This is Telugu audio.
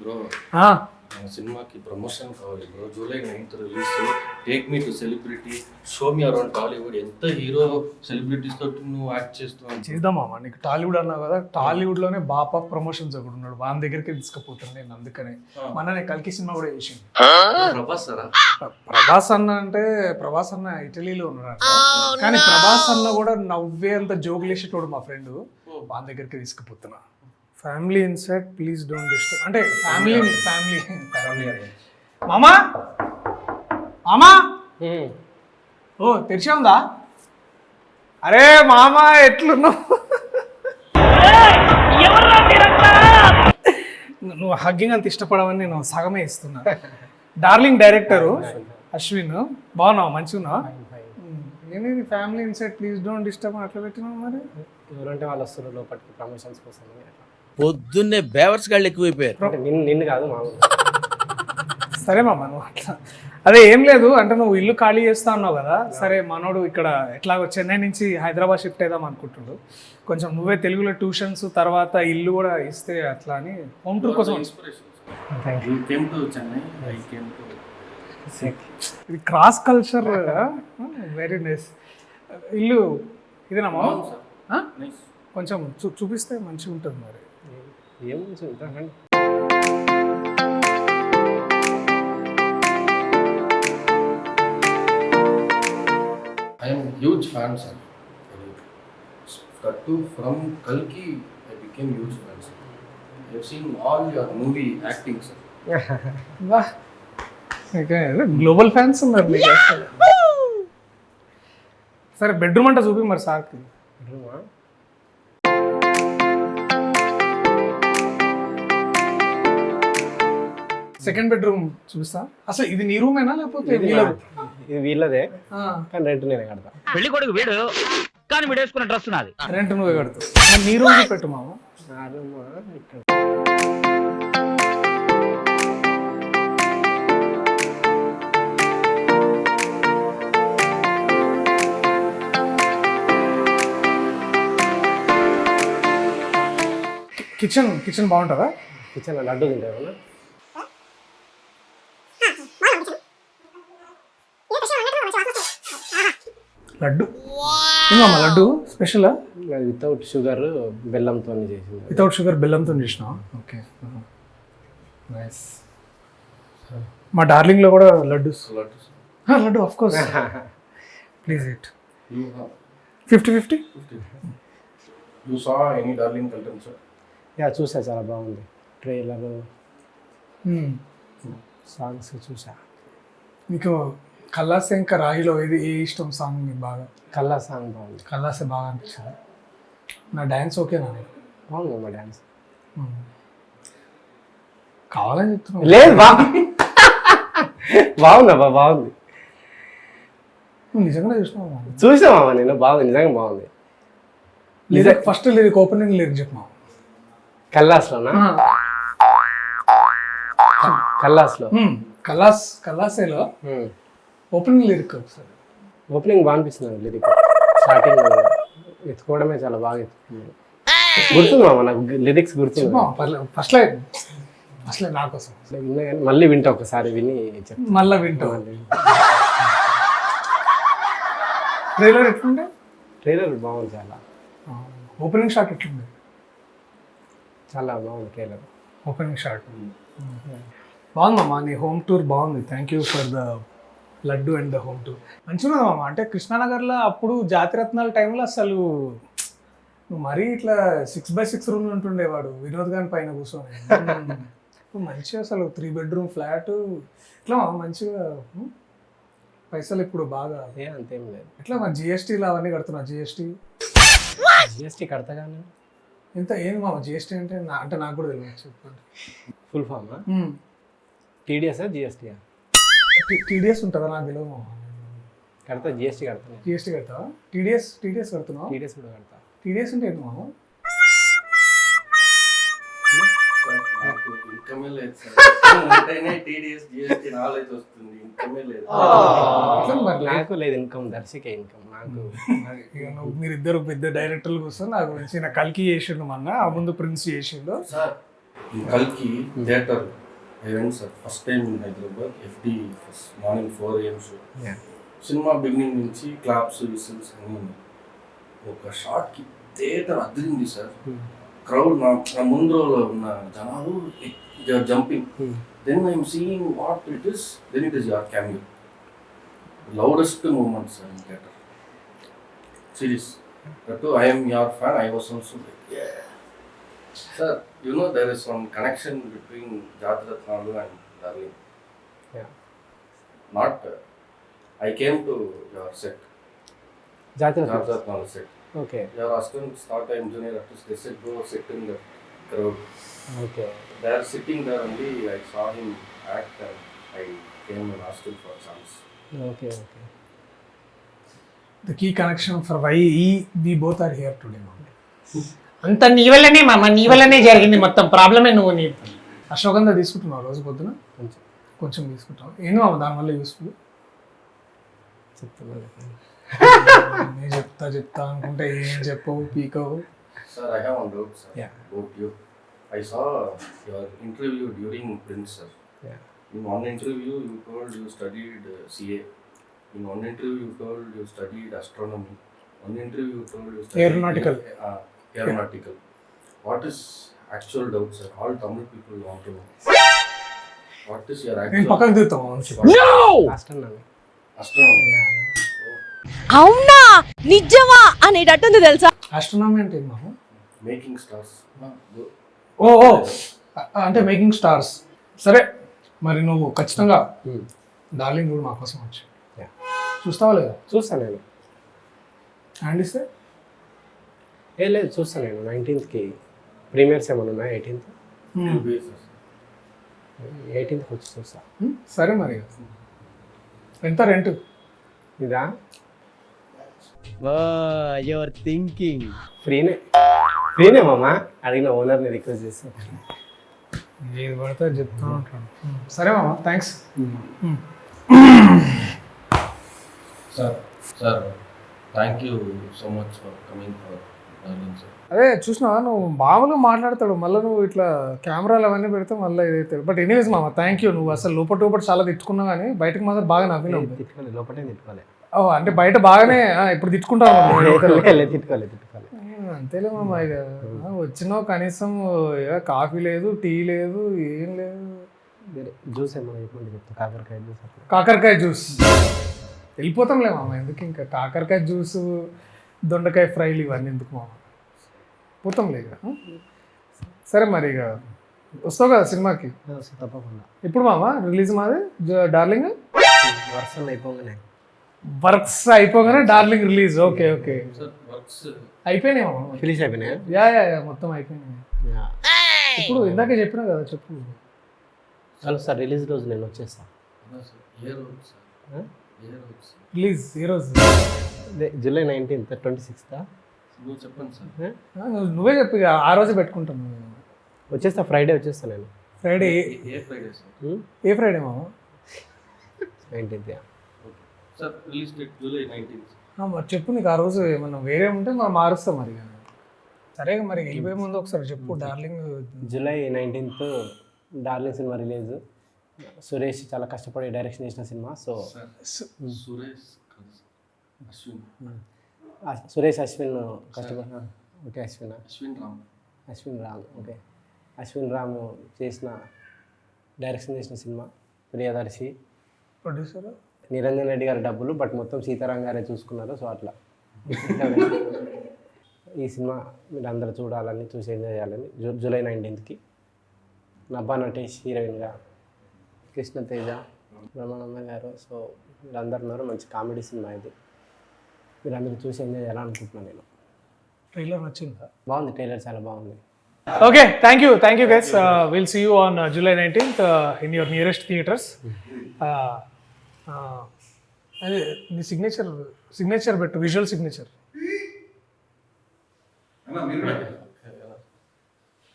బ్రో సినిమాకి ప్రమోషన్ కావాలి bro. July 9th release. Take me to celebrity, show me around Tollywood. ఎంత హీరో సెలబ్రిటీస్ తోటి నువ్వు యాక్ట్ చేస్తావు. చేద్దాం మామ, నీకు టాలీవుడ్ అన్నావు కదా, టాలీవుడ్ లోనే బాప్ ఆఫ్ ప్రమోషన్స్ ఒకడు ఉన్నాడు, వాని దగ్గరికి తీసుకుపోతాను నేను. అందుకనే మన కల్కి సినిమా కూడా చేసింది. ప్రభాస్ అన్న అంటే ప్రభాస్ అన్న ఇటలీలో ఉన్నాడు, కానీ ప్రభాస్ అన్న కూడా నవ్వే అంత జోకులేసేటోడు మా ఫ్రెండ్, వాని దగ్గరికి తీసుకుపోతున్నా. Family inside please don't disturb అంటే ఫ్యామిలీ ఫ్యామిలీ ఫ్యామిలీ. మామా మామా ఓ తెరిచే ఉందా? అరే మామా ఎట్లున్నావు? నువ్వు హగ్గింగ్ అంత ఇష్టపడవని నేను సగమే ఇస్తున్నా. డార్లింగ్ డైరెక్టరు అశ్విన్, బాగున్నావు? మంచిగా నేను family inside please don't disturb అట్లా పెట్టినావు. మరి ఎవరంటే వాళ్ళు వస్తారు లోపలికి ప్రమోషన్స్ కోసం. పొద్దున్నే బేవర్స్ గాళ్ళు ఎక్కువైపోయారు. నిన్ను కాదు మామూలు. సరే మామ, నువ్వు అట్లా అదే ఏం లేదు అంటే నువ్వు ఇల్లు ఖాళీ చేస్తా అన్నావు కదా. సరే మనోడు ఇక్కడ ఎట్లాగో చెన్నై నుంచి హైదరాబాద్ షిఫ్ట్ అవుదాం అనుకుంటుండు. కొంచెం నువ్వే తెలుగులో ట్యూషన్స్ తర్వాత ఇల్లు కూడా ఇస్తే అట్లా అని హోమ్ టూర్ కోసం. ఇది క్రాస్ కల్చర్, వెరీ నైస్. ఇల్లు ఇదేనా మామ? కొంచెం చూపిస్తే మంచిగా ఉంటుంది. మరి ఏం I am huge fan, sir. From Kalki, I became huge fan, sir. I have seen all your movie acting, sir. వా, గ్లోబల్ ఫ్యాన్స్ ఉన్నారు నీకు. సరే బెడ్రూమ్ అంటే చూపి మరి సార్కి. సెకండ్ బెడ్రూమ్ చూపిస్తా. అసలు ఇది నీ రూమేనా లేకపోతే ఇది వీళ్ళదే, కానీ రెంట్ నేనే కడతా. పెళ్లి కొడుకు వీడు, కానీ వీడు వేసుకున్న డ్రెస్ నాది. రెంట్ నువ్వే కడతావు. నీ రూమ్ పెట్టు మామ. నా రూమ్ ఇక్కడ. కిచెన్ బాగుంటుందా? కిచెన్ లడ్డు తింటావు? లడ్డు ఏమమ్మా? లడ్డు స్పెషలా? వితౌట్ షుగర్ బెల్లంతో చేసింది. వితౌట్ షుగర్ బెల్లంతో చేసినా? Okay nice. మా డార్లింగ్లో కూడా laddu of course. Please it. 50-50. You saw any Darling Kaltan, sir? Yeah చూసా, చాలా బాగుంది. ట్రైలర్ సాంగ్స్ చూసా. మీకు కల్లాసే ఇంకా రాహిలో ఏది ఏ ఇష్టం సాంగ్ మీకు బాగా? కల్లా సాంగ్ బాగుంది. కల్లాసే బాగా అనిపించింది. నా డ్యాన్స్ ఓకేనా? బాగుంది మా డ్యాన్స్. కావాలని చెప్తున్నా. లేదు బాగుందబ్బా, బాగుంది. నువ్వు నిజంగా చూసినావా? చూసామా నేను, బాగుంది, నిజంగా బాగుంది. ఫస్ట్ లిరిక్ ఓపెనింగ్ లిరిక్ చెప్పమా. కల్లాస్లోనా? కల్లాస్లో కల్లాసేలో ఓపెనింగ్ లిరిక్ ఒకసారి. ఓపెనింగ్ బాగా అనిపిస్తుంది. లిరిక్ స్టార్టింగ్ ఎత్తుకోవడమే చాలా బాగా ఎత్తుకుంది. గుర్తుంది మామ నాకు, లిరిక్స్ గుర్తుంది. ఫస్ట్ లైన్ నా కోసం విన్నా కానీ మళ్ళీ వింటా, ఒకసారి విని చెప్తా. మళ్ళీ వింటా. ట్రైలర్ ఎట్లుండే? ట్రైలర్ బాగుంది చాలా. ఓపెనింగ్ షాట్ ఎట్లుండే? చాలా బాగుంది ట్రైలర్. ఓపెనింగ్ షాట్ బాగుందమ్మా. నీ హోమ్ టూర్ బాగుంది. Thank you for the laddu and the home tour. మంచిగా ఉన్నదమ్మా. అంటే కృష్ణానగర్లో అప్పుడు జాతిరత్నాల టైంలో అసలు నువ్వు మరీ ఇట్లా 6x6 రూమ్లు ఉంటుండేవాడు వినోద్ గారి పైన కూర్చొని. మంచిగా అసలు 3 bedroom ఫ్లాట్ ఇట్లా మంచిగా పైసలు ఇప్పుడు బాగా. అంతేం లేదు. ఎట్లా మరి జిఎస్టీలు అవన్నీ కడుతున్నా? జిఎస్టీ కడతా కానీ ఎంత ఏంది మామ జిఎస్టీ అంటే? అంటే నాకు కూడా తెలియదు, చెప్పండి. ఫుల్ ఫామా? టీడీఎస్ఆ జిఎస్టీయా? టీడీఎస్ ఉంటుందా? నాకు తెలియదు మామ. కడతా, జిఎస్టీ కడతా. జిఎస్టీ కడతావా? టీడీఎస్ కడుతున్నావా? టీడీఎస్ కూడా కడతా. టీడీఎస్ అంటే ఏంటి మామ? ఇన్కమే లేదు సార్. టీడీఎస్ జిఎస్టీ నాలెడ్జ్ వస్తుంది, ఇన్కమే లేదు. నాకు లేదు ఇన్కమ్, దర్శకే ఇన్కమ్ నాకు. మీరిద్దరు పెద్ద డైరెక్టర్లు కోసం నాకు గురించి నా కల్కి చేసిండు మొన్న, ఆ ముందు ప్రిన్స్ చేసిండు. Sir in Kalki theater. I went sir first time in Hyderabad. FD first morning 4 AM show. Yeah. Cinema beginning నుంచి క్లాప్స్ విసిల్స్ అన్నీ ఉన్నాయి. ఒక షాట్కి థియేటర్ అదిరింది సార్. క్రౌడ్ నా ముందు రోజులో ఉన్న జనాలు jumping. Then I'm seeing what it is, then it is your cameo. Loudest moment sir in theatre. Serious. That I'm your fan. I was also like yeah. Sir, you know there is one connection between Jatiratnalu and Darling. Yeah. Not I came to your set. Jatiratnalu set. Okay Your husband start time junior artist. They said go sit in the crowd. Okay They are sitting there only. I saw him act and I came and asked him for a chance. Okay okay the key connection for why we both are here today. అంత నీ వల్లనే మామ, నీ వల్లనే జరిగింది మొత్తం. ప్రాబ్లమే నువ్వు నీ అశ్వగంధ తీసుకుంటున్నావు రోజు పొద్దున? కొంచెం కొంచెం తీసుకుంటావు. ఏంది మామ దానివల్ల యూస్ఫుల్? చెప్తున్నాను. నేను చెప్తా అనుకుంటే ఏం చెప్పవు, పీకవు. Sir, I have one doubt, sir. Yeah. About you. I saw your interview during Prince, sir. Yeah. In one interview, you told you studied CA. In one interview, you told you studied astronomy. One interview, you told you studied Aeronautical. Aeronautical. What is actual doubt, sir? All Tamil people want to know. What is your నేను actual పక్కకు దిగుతాము. ఆస్ట్రోనమీ. astronomy? అవునా నిజమా అనేటట్టుంది తెలుసా. ఆస్ట్రోనామీ అంటే ఏం మామ? Making stars. Go. ఓ అంటే మేకింగ్ స్టార్స్. సరే మరి నువ్వు ఖచ్చితంగా డార్లింగ్ కూడా మా కోసం వచ్చి Yeah. చూస్తావా లేదా? చూస్తాను నేను. హ్యాండ్ ఇస్తే లేదు చూస్తాను నేను. 19th ప్రీమియర్స్ ఏమైనా ఉన్నాయి? 18th Basis. 18th వచ్చి చూస్తా. సరే మరి ఎంత రెంట్? ఇదా యువర్ థింకింగ్. ఫ్రీనే మామ. అడిగిన ఓనర్ని రిక్వెస్ట్ చేస్తాను. ఏది పడితే చెప్తా ఉంటాను. సరే మామ, thanks. Sir, thank you so much for coming for Darling, sir. అదే చూసినావా, నువ్వు మామూలుగా మాట్లాడతాడు, మళ్ళీ నువ్వు ఇట్లా కెమెరాలు అవన్నీ పెడితే మళ్ళీ ఇదైతాడు. బట్ ఎనీవేస్ మామ, థ్యాంక్ యూ. నువ్వు అసలు లోపల చాలా తిట్టుకున్నావు కానీ బయటకు మాత్రం బాగా నవ్వినావు. తిట్టుకోలేదు, లోపలే తిట్టుకోలేదు. ఓ అంటే బయట బాగానే ఇప్పుడు తిట్టుకుంటావు. తిట్టుకోలేదు. అంతేలే మామ. ఇక వచ్చినావు కనీసం కాఫీ లేదు, టీ లేదు, ఏం లేదు. జ్యూస్ ఏమన్నా చెప్పండి, చెప్తా. కాకరకాయ జ్యూస్. కాకరకాయ జ్యూస్ వెళ్ళిపోతాంలే మామ. ఎందుకు ఇంకా కాకరకాయ జ్యూసు, దొండకాయ ఫ్రైలు ఇవన్నీ ఎందుకు మామ? పోతాంలే ఇక. సరే మరి ఇక వస్తావు కదా సినిమాకి? తప్పకుండా. ఇప్పుడు మామ రిలీజ్ మాది డార్లింగ్. వర్క్స్ అయిపోగానే darling release. Okay Sir, works. అయిపోయినాయి మామ. ఫినిష్ అయిపోయినాయా? యా మొత్తం అయిపోయినాయి. ఇప్పుడు ఇందాకే చెప్పినా కదా, చెప్పు. హలో సార్, రిలీజ్ రోజు నేను వచ్చేస్తాను. ఏ రోజు, sir? రిలీజ్ ఏ రోజు? July 19th, 26th. నువ్వు చెప్పండి సార్. నువ్వే చెప్పు ఇక. ఆ రోజే పెట్టుకుంటాను. వచ్చేస్తా, ఫ్రైడే వచ్చేస్తా నేను. ఫ్రైడే? ఏ ఫ్రైడే సార్? ఏ ఫ్రైడే మామ? 19th. Sir release date July 19th. మరి చెప్పు, నీకు ఆ రోజు ఏమన్నా వేరే ఉంటే మనం మారుస్తాం మరి. సరే మరి వెళ్ళిపోయే ముందు ఒకసారి చెప్పు. Darling July 19th darling cinema release. Suresh చాలా కష్టపడి డైరెక్షన్ చేసిన సినిమా. సో సురేష్ అశ్విన్. సురేష్ అశ్విన్ కష్టపడి. Okay, Ashwin Ram. Okay, Ashwin Ram direction చేసిన సినిమా. ప్రియదర్శి ప్రొడ్యూసర్ నిరంజన్ రెడ్డి గారి డబ్బులు, బట్ మొత్తం సీతారాం గారే చూసుకున్నారు. సో అట్లా ఈ సినిమా మీరు అందరూ చూడాలని, చూసి ఎంజాయ్ చేయాలని. జూలై 19th నబ్బా నటేష్ హీరోయిన్గా, కృష్ణతేజ, బ్రహ్మానంద గారు. సో వీళ్ళందరూ ఉన్నారు. మంచి కామెడీ సినిమా ఇది. వీళ్ళందరూ చూసి ఎంజాయ్ చేయాలనుకుంటున్నాను నేను. ట్రైలర్ నచ్చిందా? బాగుంది, ట్రైలర్ చాలా బాగుంది. Okay, thank you guys. Will see you on July 19th in your nearest theatres. అదే నీ సిగ్నేచర్ పెట్టు, విజువల్ సిగ్నేచర్.